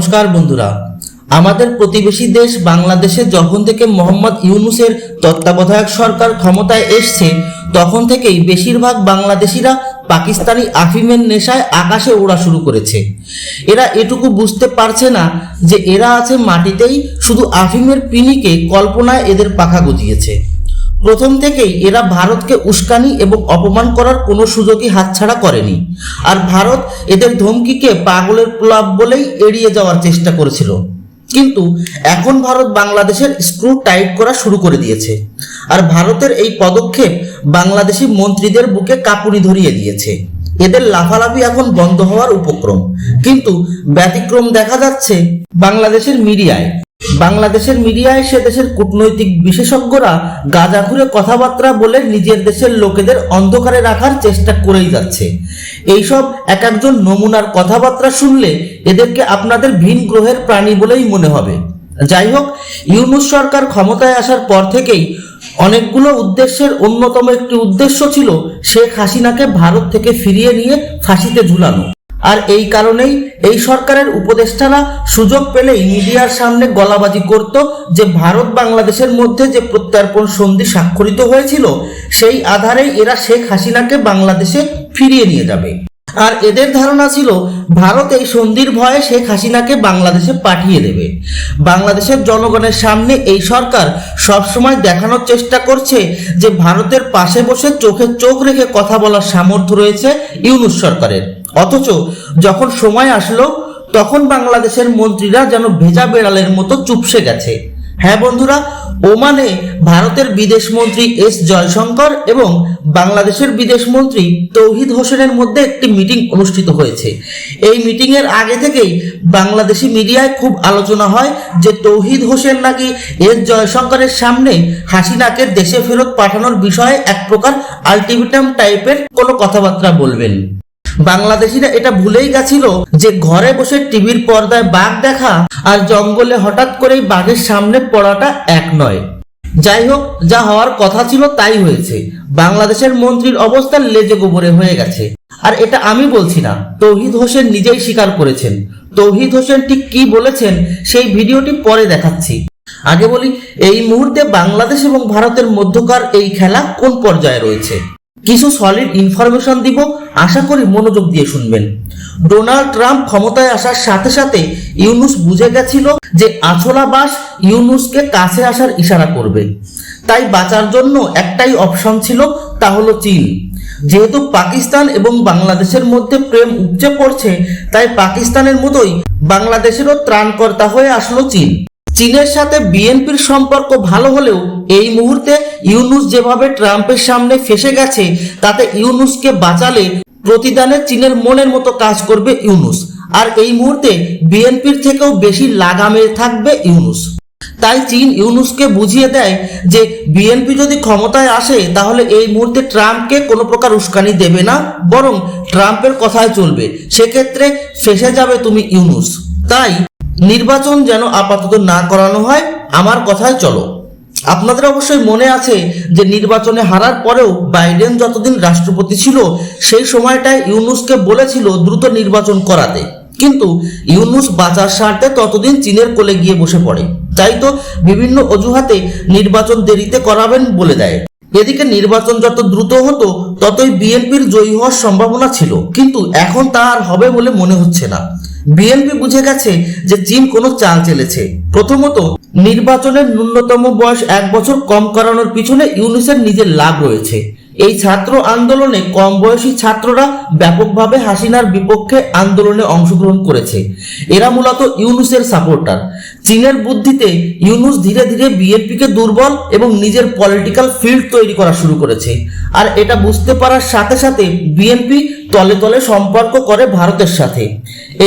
নমস্কার বন্ধুরা, আমাদের প্রতিবেশী দেশ বাংলাদেশে যখন থেকে মোহাম্মদ ইউনূসের তত্ত্বাবধায়ক সরকার ক্ষমতায় এসছে তখন থেকেই বেশিরভাগ বাংলাদেশিরা পাকিস্তানি আফিমের নেশায় আকাশে ওড়া শুরু করেছে। এরা এটুকু বুঝতে পারছে না যে এরা আছে মাটিতেই, শুধু আফিমের পিনিকে কল্পনায় এদের পাখা গজিয়েছে। প্রথম থেকেই এরা ভারতকে উস্কানি এবং অপমান করার কোনো সুযোগই হাতছাড়া করেনি, আর ভারত এদের ধমকিকে পাগলের প্রলাপ বলেই এড়িয়ে যাওয়ার চেষ্টা করেছিল। কিন্তু এখন ভারত বাংলাদেশের স্ক্রু টাইট করা শুরু করে দিয়েছে, আর ভারতের এই পদক্ষেপ বাংলাদেশি মন্ত্রীদের বুকে কাঁপুনি ধরিয়ে দিয়েছে। এদের লাফালাফি এখন বন্ধ হওয়ার উপক্রম, কিন্তু ব্যতিক্রম দেখা যাচ্ছে বাংলাদেশের মিডিয়ায় সে দেশের কূটনৈতিক বিশেষজ্ঞরা গাঁজাখুরে কথাবার্তা বলে নিজের দেশের লোকেদের অন্ধকারে রাখার চেষ্টা করেই যাচ্ছে। এইসব এক একজন নমুনার কথাবার্তা শুনলে এদেরকে আপনাদের ভিন গ্রহের প্রাণী বলেই মনে হবে। যাই হোক, ইউনূস সরকার ক্ষমতায় আসার পর থেকেই অনেকগুলো উদ্দেশ্যের অন্যতম একটি উদ্দেশ্য ছিল শেখ হাসিনাকে ভারত থেকে ফিরিয়ে নিয়ে ফাঁসিতে ঝুলানো। আর এই কারণেই এই সরকারের উপদেষ্টারা সুযোগ পেলেই মিডিয়ার সামনে গলাবাজি করত যে ভারত বাংলাদেশের মধ্যে যে প্রত্যর্পণ সন্ধি স্বাক্ষরিত হয়েছিল সেই আধারেই এরা শেখ হাসিনাকে বাংলাদেশে ফিরিয়ে নিয়ে যাবে। আর এদের ধারণা ছিল ভারত এই সন্ধির ভয়ে শেখ হাসিনাকে বাংলাদেশে পাঠিয়ে দেবে। বাংলাদেশের জনগণের সামনে এই সরকার সবসময় দেখানোর চেষ্টা করছে যে ভারতের পাশে বসে চোখে চোখ রেখে কথা বলার সামর্থ্য রয়েছে ইউনূস সরকারের। অথচ যখন সময় আসলো তখন বাংলাদেশের মন্ত্রীরা যেন ভেজা বেড়ালের মতো চুপসে গেছে। হ্যাঁ বন্ধুরা, ওমানে ভারতের বিদেশ মন্ত্রী এস জয়শঙ্কর এবং বাংলাদেশের বিদেশ মন্ত্রী তৌহিদ হোসেনের মধ্যে একটি মিটিং অনুষ্ঠিত হয়েছে। এই মিটিং এর আগে থেকেই বাংলাদেশি মিডিয়ায় খুব আলোচনা হয় যে তৌহিদ হোসেন নাকি এস জয়শঙ্করের সামনে হাসিনাকে দেশে ফেরত পাঠানোর বিষয়ে এক প্রকার আলটিমেটাম টাইপের কোনো কথাবার্তা বলবেন। বাংলাদেশিরা এটা ভুলেই গেছিল যে ঘরে বসে টিভির পর্দায় বাঘ দেখা আর জঙ্গলে হঠাৎ করেই বাঘের সামনে পড়াটা এক নয়। যাই হোক, যা হওয়ার কথা ছিল তাই হয়েছে। বাংলাদেশের মন্ত্রীর অবস্থা লেজে গোবরে হয়ে গেছে। আর এটা আমি বলছি না, তৌহিদ হোসেন নিজেই স্বীকার করেছেন। তৌহিদ হোসেন ঠিক কি বলেছেন সেই ভিডিওটি পরে দেখাচ্ছি। আগে বলি, এই মুহূর্তে বাংলাদেশ এবং ভারতের মধ্যকার এই খেলা কোন পর্যায়ে রয়েছে। কিছু সলিড ইনফরমেশন দিব, আশা করি মনোযোগ দিয়ে শুনবেন। ডোনাল্ড ট্রাম্প ক্ষমতায় আসার সাথে সাথে ইউনূস বুঝে গেছিল যে আছলা বাস ইউনূসকে কাছে আসার ইশারা করবে। তাই বাঁচার জন্য একটাই অপশন ছিল, তা হলো চীন। যেহেতু পাকিস্তান এবং বাংলাদেশের মধ্যে প্রেম উপচে পড়ছে, তাই পাকিস্তানের মতোই বাংলাদেশেরও ত্রাণকর্তা হয়ে আসলো চীন। চীনের সাথে বিএনপির সম্পর্ক ভালো হলেও এই মুহূর্তে ইউনূস যেভাবে ট্রাম্পের সামনে ফেসে গেছে তাতে ইউনূসকে বাঁচালে প্রতিদানে চীনের মনের মতো কাজ করবে ইউনূস। আর এই মুহূর্তে বিএনপির থেকেও বেশি লাগামে থাকবে ইউনূস। তাই চীন ইউনূসকে বুঝিয়ে দেয় যে বিএনপি যদি ক্ষমতায় আসে তাহলে এই মুহূর্তে ট্রাম্পকে কোনো প্রকার উস্কানি দেবে না, বরং ট্রাম্পের কথায় চলবে। সেক্ষেত্রে ফেসে যাবে তুমি ইউনূস। তাই নির্বাচন যেন আপাতত না করানো হয়, আমার কথায় চলো। আপনাদের অবশ্যই মনে আছে যে নির্বাচনে হারার পরেও বাইডেন যতদিন রাষ্ট্রপতি ছিল সেই সময়টায় ইউনূসকে বলেছিল দ্রুত নির্বাচন করাতে, কিন্তু ইউনূস বাঁচার স্বার্থে ততদিন চীনের কোলে গিয়ে বসে পড়ে। তাই তো বিভিন্ন অজুহাতে নির্বাচন দেরিতে করাবেন বলে দেয়। এদিকে নির্বাচন যত দ্রুত হতো ততই বিএনপির জয়ী হওয়ার সম্ভাবনা ছিল, কিন্তু এখন তা আর হবে বলে মনে হচ্ছে না। বিএনপি বুঝে গেছে যে চীন কোনো চাল চেলেছে। প্রথমত, নির্বাচনের ন্যূনতম বয়স 1 বছর কম করানোর পিছনে ইউনূসের নিজের লাভ রয়েছে। এই ছাত্র আন্দোলনে কম বয়সী ছাত্ররা ব্যাপকভাবে হাসিনার বিপক্ষে আন্দোলনে অংশগ্রহণ করেছে। এরা মূলত ইউনূসের সাপোর্টার। চীনের বুদ্ধিতে ইউনূস ধীরে ধীরে বিএনপিকে দুর্বল এবং নিজের পলিটিক্যাল ফিল্ড তৈরি করা শুরু করেছে। আর এটা বুঝতে পারার সাথে সাথে বিএনপি তলে তলে সম্পর্ক করে ভারতের সাথে।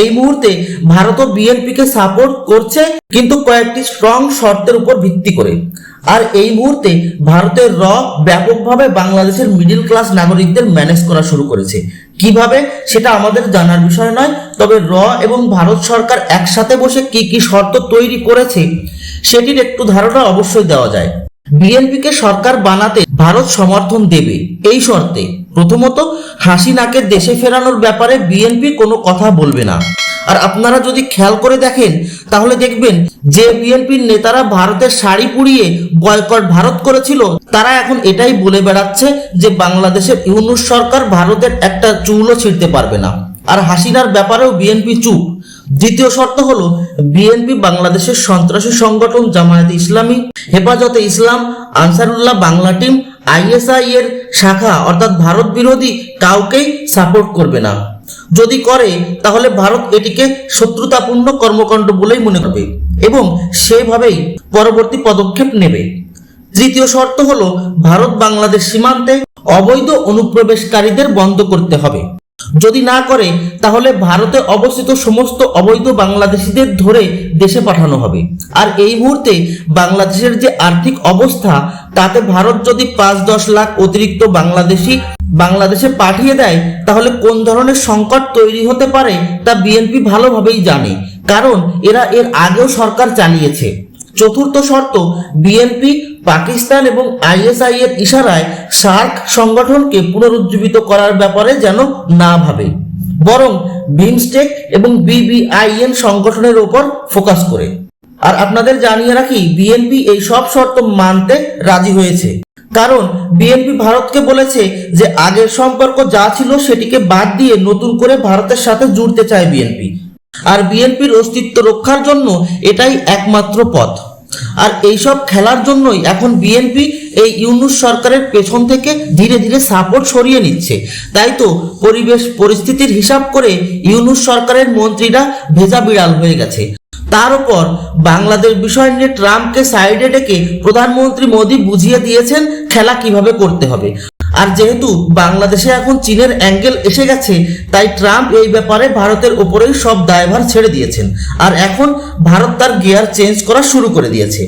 এই মুহূর্তে ভারতও বিএনপিকে সাপোর্ট করছে, কিন্তু কয়েকটি স্ট্রং শর্তের উপর ভিত্তি করে। আর এই মুহূর্তে ভারতের ব্যাপকভাবে বাংলাদেশের মিডল ক্লাস নাগরিকদের ম্যানেজ করা শুরু করেছে। কিভাবে সেটা আমাদের জানার বিষয় নয়, তবে এবং ভারত সরকার একসাথে বসে কি কি শর্ত তৈরি করেছে সেটির একটু ধারণা অবশ্যই দেওয়া যায়। বিএনপিকে সরকার বানাতে ভারত সমর্থন দেবে এই শর্তে। প্রথমত, হাসিনাকে দেশে ফেরানোর ব্যাপারে বিএনপি কোনো কথা বলবে না। আর আপনারা যদি খেয়াল করে দেখেন তাহলে দেখবেন যে বিএনপির নেতারা ভারতের শাড়ি পুড়িয়ে বয়কট ভারত করেছিল, তারা এখন এটাই বলে বেড়াচ্ছে যে বাংলাদেশের ইউনূস সরকার ভারতের একটা চুলও ছিঁড়তে পারবে না। আর হাসিনার ব্যাপারেও বিএনপি চুপ। দ্বিতীয় শর্ত হলো, বিএনপি বাংলাদেশের সন্ত্রাসী সংগঠন জামায়াতে ইসলামী, হেফাজতে ইসলাম, আনসারুল্লাহ বাংলা টিম, আইএসআই এর শাখা অর্থাৎ ভারত বিরোধী কাউকেই সাপোর্ট করবে না। যদি করে তাহলে ভারত এটিকে শত্রুতাপূর্ণ কর্মকাণ্ড বলেই মনে করবে এবং সেভাবেই পরবর্তী পদক্ষেপ নেবে। তৃতীয় শর্ত হলো, ভারত বাংলাদেশ সীমান্তে অবৈধ অনুপ্রবেশকারীদের বন্ধ করতে হবে। যদি না করে তাহলে ভারতে অবস্থিত সমস্ত অবৈধ বাংলাদেশিদের ধরে দেশে পাঠানো হবে। আর এই মুহূর্তে বাংলাদেশের যে আর্থিক অবস্থা, তাতে ভারত যদি 5-10 লাখ অতিরিক্ত বাংলাদেশে পাঠিয়ে দেয় তাহলে কোন ধরনের সংকট তৈরি হতে পারে তা বিএনপি ভালোভাবেই জানে, কারণ এরা এর আগেও সরকার চালিয়েছে। চতুর্থ শর্ত, বিএনপি পাকিস্তান এবং আইএসআই এর ইশারায় সার্ক সংগঠনকে পুনরুজ্জীবিত করার ব্যাপারে যেন না ভাবে, বরং বিমস্টেক এবং বিবিআইএন সংগঠনের উপর ফোকাস করে। আর আপনাদের জানিয়ে রাখি, বিএনপি এই সব শর্ত মানতে রাজি হয়েছে, কারণ বিএনপি ভারতকে বলেছে যে আগের সম্পর্ক যা ছিল সেটিকে বাদ দিয়ে নতুন করে ভারতের সাথে জুড়তে চায় বিএনপি। আর বিএনপির অস্তিত্ব রক্ষার জন্য এটাই একমাত্র পথ। আর এইসব খেলার জন্যই এখন বিএনপি এই ইউনূস সরকারের পেছন থেকে ধীরে ধীরে সাপোর্ট সরিয়ে নিচ্ছে। তাই তো পরিস্থিতির হিসাব করে ইউনূস সরকারের মন্ত্রীরা ভেজা বিড়াল হয়ে গেছে। তার উপর বাংলাদেশ বিষয় নিয়ে ট্রাম্পকে সাইডে ডেকে প্রধানমন্ত্রী মোদী বুঝিয়ে দিয়েছেন খেলা কিভাবে করতে হবে। আর যেহেতু বাংলাদেশে এখন চীনের অ্যাঙ্গেল এসে গেছে, তাই ট্রাম্প এই ব্যাপারে ভারতের উপরেই সব দায়ভার ছেড়ে দিয়েছেন। আর এখন ভারত তার গিয়ার চেঞ্জ করা শুরু করে দিয়েছে।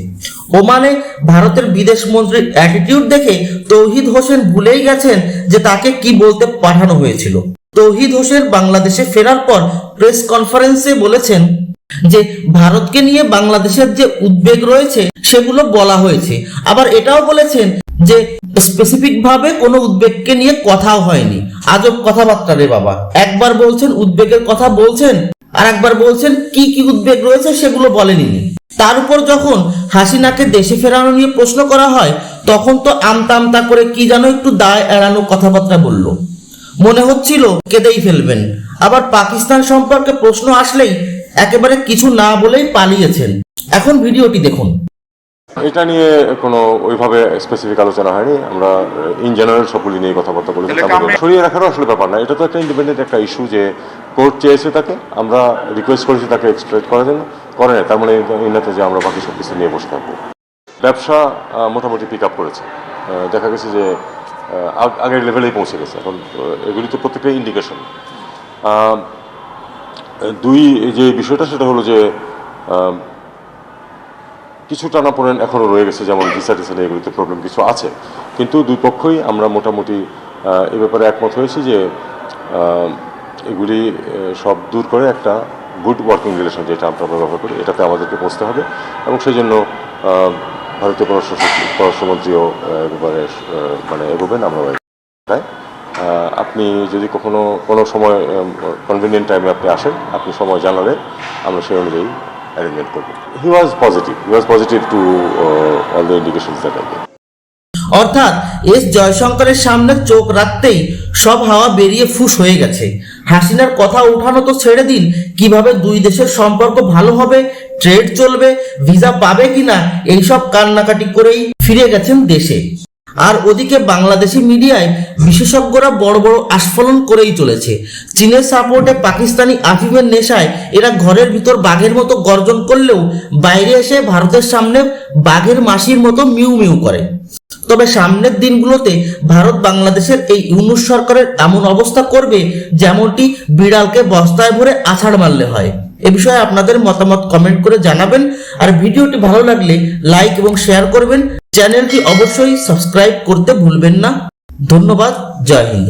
ওমানে ভারতের বিদেশ মন্ত্রীর অ্যাটিটিউড দেখে তৌহিদ হোসেন ভুলেই গেছেন যে তাকে কি বলতে পাঠানো হয়েছিল। তৌহিদ হোসেন বাংলাদেশে ফেরার পর প্রেস কনফারেন্সে বলেছেন যে ভারতকে নিয়ে বাংলাদেশের যে উদ্বেগ রয়েছে সেগুলো বলা হয়েছে। আবার এটাও বলেছেন যে স্পেসিফিক ভাবে কোনো উদ্বেগকে নিয়ে কথাও হয়নি। আজব কথাবার্তা রে বাবা। একবার বলছেন উদ্বেগের কথা বলছেন, আর একবার বলছেন কি কি উদ্বেগ রয়েছে সেগুলো বলেনি। তার উপর যখন হাসিনাকে দেশে ফেরানো নিয়ে প্রশ্ন করা হয়, তখন তো আমতা আমতা করে কি যেন একটু দায় এড়ানো কথাবার্তা বলল, মনে হচ্ছিল কেঁদেই ফেলবেন। আবার পাকিস্তান সম্পর্কে প্রশ্ন আসলেই একেবারে কিছু না বলেই পালিয়েছেন। এখন ভিডিওটি দেখুন। এটা নিয়ে কোনো ওইভাবে স্পেসিফিক আলোচনা হয়নি। আমরা ইন জেনারেল সবগুলি নিয়ে কথাবার্তা বলেছি। সরিয়ে রাখারও আসলে ব্যাপার না, এটা তো একটা ইন্ডিপেন্ডেন্ট একটা ইস্যু যে কোর্ট চেয়েছে তাকে, আমরা রিকোয়েস্ট করেছি তাকে এক্সট্রাডিট করার জন্য, করে না তার মানে ইনাতে যে আমরা বাকি সব কিছু নিয়ে বসে থাকবো। ব্যবসা মোটামুটি পিক আপ করেছে, দেখা গেছে যে আগের লেভেলেই পৌঁছে গেছে। এখন এগুলি তো প্রত্যেকটাই ইন্ডিকেশন। দুই যে বিষয়টা সেটা হলো যে কিছু টানাপোড়েন এখনও রয়ে গেছে, যেমন ভিসা টিসা নিয়ে এগুলিতে প্রবলেম কিছু আছে, কিন্তু দুই পক্ষই আমরা মোটামুটি এ ব্যাপারে একমত হয়েছি যে এগুলি সব দূর করে একটা গুড ওয়ার্কিং রিলেশন, যেটা আমরা ব্যবহার করি, এটাতে আমাদেরকে পৌঁছতে হবে। এবং সেই জন্য ভারতীয় পররাষ্ট্রমন্ত্রীও এ ব্যাপারে মানে এগোবেন। আমরা তাই আপনি যদি কোনো সময় কনভিনিয়েন্ট টাইমে আপনি আসেন, আপনি সময় জানালে আমরা সেই অনুযায়ী arrangement করব। He was positive to all the indications that I gave. অর্থাৎ এস জয়শঙ্করের সামনে চোখ রাখতেই সব হাওয়া বেরিয়ে ফুস হয়ে গেছে। হাসিনার কথা উঠানো তো ছেড়ে দিন, কিভাবে দুই দেশের সম্পর্ক ভালো হবে, ট্রেড চলবে, ভিসা পাবে কিনা, এইসব কান্নাকাটি করেই ফিরে গেছেন দেশে। আর ওদিকে বাংলাদেশি মিডিয়ায় বিশেষজ্ঞরা বড় বড় আস্ফালন করেই চলেছে। চীনের সাপোর্টে পাকিস্তানি আফিমের নেশায় এরা ঘরের ভিতর বাঘের মতো গর্জন করলেও বাইরে এসে ভারতের সামনে বাঘের মাসির মতো মিউ মিউ করে। তবে সামনের দিনগুলোতে ভারত বাংলাদেশের এই ইউনূস সরকারের এমন অবস্থা করবে যেমনটি বিড়ালকে বস্তায় ভরে আছাড় মারলে হয়। এ বিষয়ে আপনাদের মতামত কমেন্ট করে জানাবেন। আর ভিডিওটি ভালো লাগলে লাইক এবং শেয়ার করবেন। চ্যানেলটি অবশ্যই সাবস্ক্রাইব করতে ভুলবেন না। ধন্যবাদ। জয় হিন্দ।